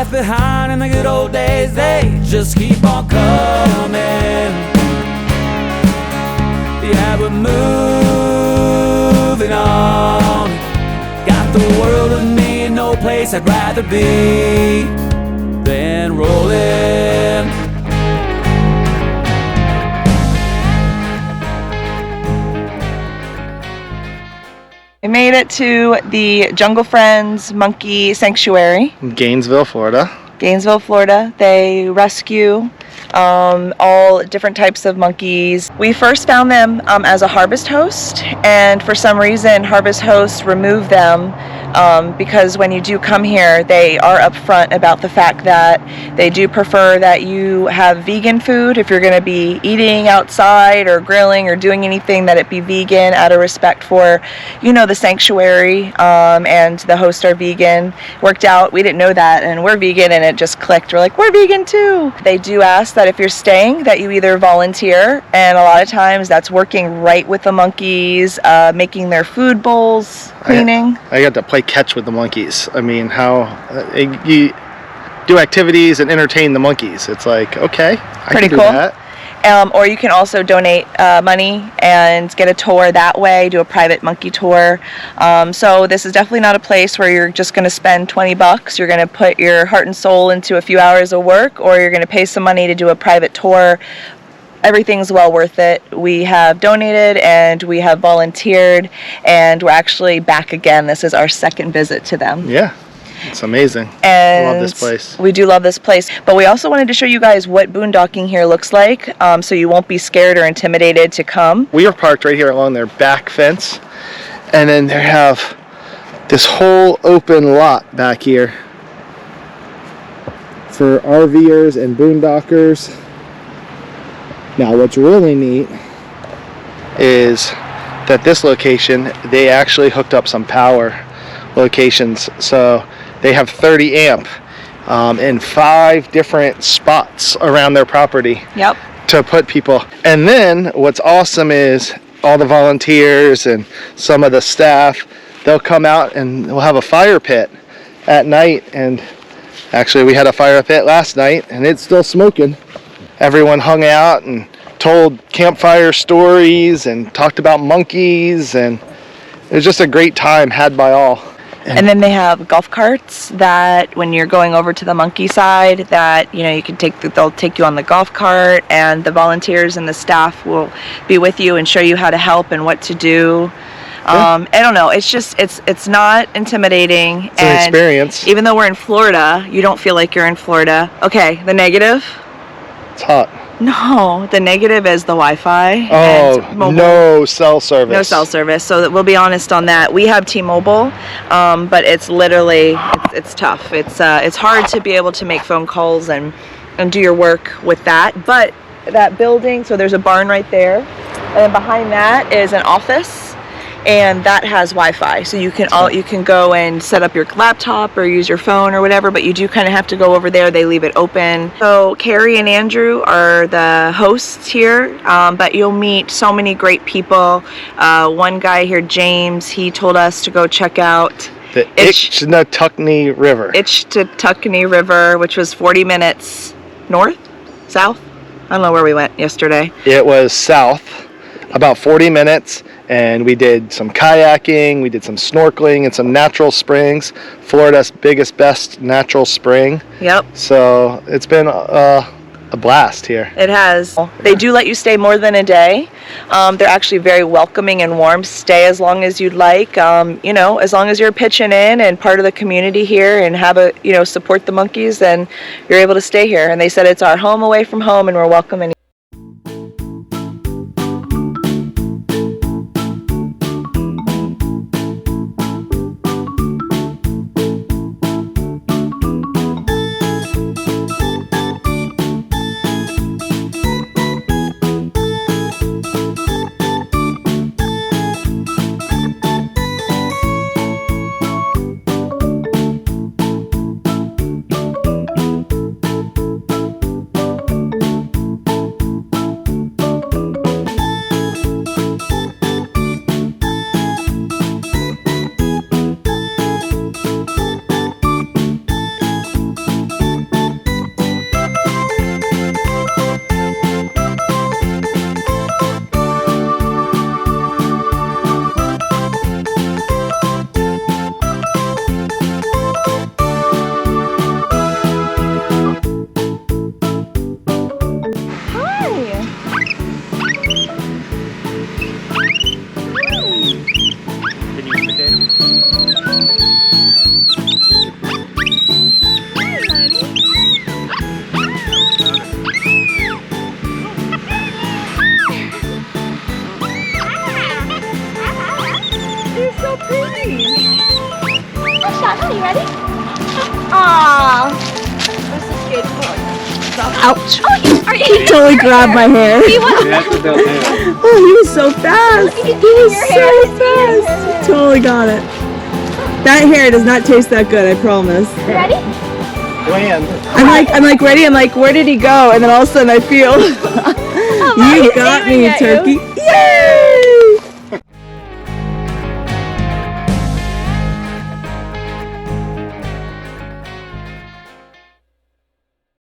left behind in the good old days, they just keep on coming. Yeah, we're moving on. Got the world with me and no place I'd rather be than rolling. We made it to the Jungle Friends Monkey Sanctuary. Gainesville, Florida. Gainesville, Florida. They rescue all different types of monkeys. We first found them as a harvest host, and for some reason harvest hosts removed them because when you do come here, they are upfront about the fact that they do prefer that you have vegan food. If you're going to be eating outside or grilling or doing anything, that it be vegan out of respect for, the sanctuary, and the hosts are vegan. Worked out. We didn't know that, and we're vegan, and it just clicked. We're like, we're vegan too. They do ask that if you're staying, that you either volunteer, and a lot of times that's working right with the monkeys, making their food bowls, cleaning. I got to play catch with the monkeys. I mean, how you do activities and entertain the monkeys. It's like, okay, Pretty can cool. do that. Or you can also donate money and get a tour that way, do a private monkey tour. So this is definitely not a place where you're just going to spend $20. You're going to put your heart and soul into a few hours of work, or you're going to pay some money to do a private tour. Everything's well worth it. We have donated and we have volunteered, and we're actually back again. This is our second visit to them. Yeah. It's amazing. And I love this place. We do love this place. But we also wanted to show you guys what boondocking here looks like, so you won't be scared or intimidated to come. We are parked right here along their back fence, and then they have this whole open lot back here for RVers and boondockers. Now what's really neat is that this location, they actually hooked up some power locations. So they have 30 amp in 5 different spots around their property. Yep. To put people. And then what's awesome is all the volunteers and some of the staff, they'll come out and we'll have a fire pit at night. And actually we had a fire pit last night and it's still smoking. Everyone hung out and told campfire stories and talked about monkeys, and it was just a great time had by all. And then they have golf carts that when you're going over to the monkey side, that you can they'll take you on the golf cart, and the volunteers and the staff will be with you and show you how to help and what to do. I don't know, it's not intimidating. It's an experience. Even though we're in Florida, you don't feel like you're in Florida. Okay, the negative? It's hot. No, the negative is the Wi-Fi. Oh, and mobile. no cell service. No cell service. So we'll be honest on that. We have T-Mobile, but it's literally it's tough. It's hard to be able to make phone calls and do your work with that. But that building, so there's a barn right there, and behind that is an office, and that has Wi-Fi. So you can go and set up your laptop or use your phone or whatever, but you do kind of have to go over there. They leave it open. So Carrie and Andrew are the hosts here, but you'll meet so many great people. One guy here, James, he told us to go check out the Ichetucknee River. Ichetucknee River, which was 40 minutes north, south. I don't know where we went yesterday. It was south, about 40 minutes. And we did some kayaking, we did some snorkeling and some natural springs. Florida's biggest, best natural spring. Yep. So it's been a blast here. It has. They do let you stay more than a day. They're actually very welcoming and warm. Stay as long as you'd like. As long as you're pitching in and part of the community here and have support the monkeys, then you're able to stay here. And they said it's our home away from home, and we're welcoming. You're so pretty. Shana, you ready? Aww. This is good. Ouch. Oh, are you? He totally grabbed my hair. You want Oh, he was so fast. He was so fast. He totally got it. That hair does not taste that good, I promise. You ready? Land. I'm like ready. I'm like, where did he go? And then all of a sudden I feel, Mommy's you got aiming me, at you. turkey. Yay!